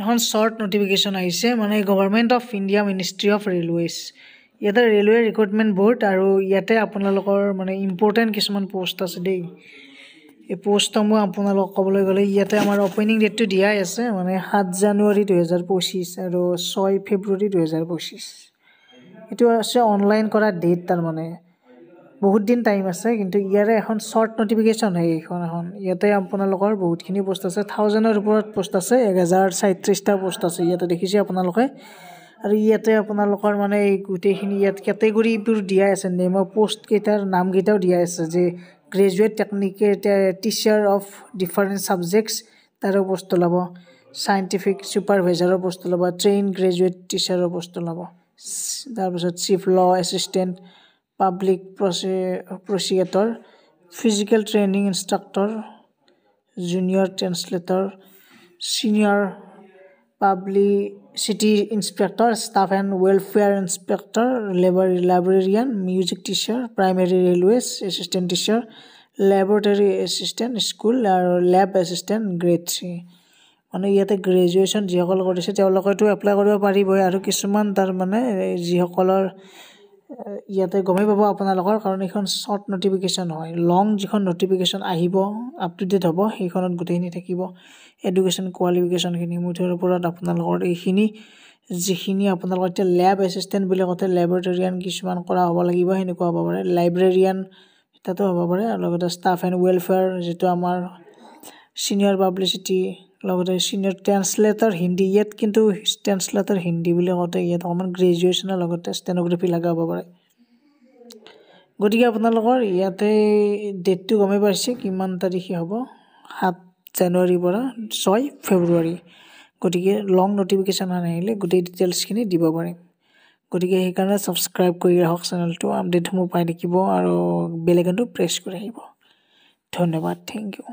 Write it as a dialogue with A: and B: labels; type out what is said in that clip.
A: এখন short notification আহিছে মানে government of India ministry of railways ইয়াতে ৰেলৱে ৰিক্ৰুটমেণ্ট বৰ্ড আৰু ইয়াতে আপোনালোকৰ মানে ইম্পৰ্টেণ্ট কিছুমান পোষ্ট আছে দেই এই পোষ্টসমূহ আপোনালোকক ক'বলৈ গ'লে ইয়াতে আমাৰ অপেনিং ডেটটো দিয়াই আছে মানে 7 জানুৱাৰী 2025 আৰু 6 ফেব্ৰুৱাৰী 2025 এইটো আছে অনলাইন কৰা ডেট তাৰ মানে বহুত দিন টাইম আছে কিন্তু ইয়াৰে এখন শৰ্ট নটিফিকেশ্যন হয় এখন ইয়াতে আপোনালোকৰ বহুতখিনি পোষ্ট আছে 1000ৰ ওপৰত পোষ্ট আছে 1037টা পোষ্ট আছে ইয়াতে দেখিছে আপোনালোকে আৰু ইয়াতে আপোনালোকৰ মানে এই গোটেইখিনি ইয়াত কেটেগৰীবোৰ দিয়া আছে নেম অফ পোষ্ট কেইটাৰ নাম কেইটাও দিয়া আছে যে graduate technical teacher of different subjects তাৰো পোষ্ট ওলাব সাইণ্টিফিক ছুপাৰভাইজাৰৰ পোষ্ট ওলাব ট্ৰেইন গ্ৰেজুৱেট টিচাৰৰ পোষ্ট ওলাব তাৰপিছত চিফ ল assistant public prosecutor physical training instructor junior translator senior publicity inspector staff and welfare inspector librarian music teacher primary railways assistant teacher laboratory assistant school আৰু লেব assistant grade 3 মানে ইয়াতে graduation যিসকল কৰিছে তেওঁলোকেতো apply কৰিব পাৰিবই আৰু কিছুমান তাৰ মানে যিসকলৰ ইয়াতে গমেই পাব আপোনালোকৰ কাৰণ এইখন শৰ্ট নটিফিকেশ্যন হয় লং যিখন নটিফিকেশ্যন আহিব আপ টু ডেট হ'ব সেইখনত গোটেইখিনি থাকিব এডুকেশ্যন কোৱালিফিকেশ্যনখিনি মুঠৰ ওপৰত আপোনালোকৰ এইখিনি যিখিনি আপোনালোকৰ এতিয়া লেব এছিষ্টেণ্ট বুলি কওঁতে লেবৰেটৰিয়ান কিছুমান কৰা হ'ব লাগিব সেনেকুৱা হ'ব পাৰে লাইব্ৰেৰিয়ান তাতো হ'ব পাৰে আৰু লগতে ষ্টাফ এণ্ড ৱেলফেয়াৰ যিটো আমাৰ চিনিয়ৰ পাব্লিচিটি লগতে চিনিয়ৰ ট্ৰেন্সলেটৰ হিন্দী ইয়াত কিন্তু ট্ৰেন্সলেটৰ হিন্দী বুলি কওঁতে ইয়াত অকণমান গ্ৰেজুৱেশ্যনৰ লগতে ষ্টেন'গ্ৰাফি লগা হ'ব পাৰে গতিকে আপোনালোকৰ ইয়াতে ডেটটো গমেই পাইছে কিমান তাৰিখে হ'ব 7 জানুৱাৰীৰ পৰা 6 ফেব্ৰুৱাৰী গতিকে লং নটিফিকেশ্যন আহিলে গোটেই ডিটেইলছখিনি দিব পাৰিম গতিকে সেইকাৰণে ছাবস্ক্ৰাইব কৰি ৰাখক চেনেলটো আপডেটসমূহ পাই থাকিব আৰু বেল আইকনটো প্ৰেছ কৰি আহিব ধন্যবাদ থেংক ইউ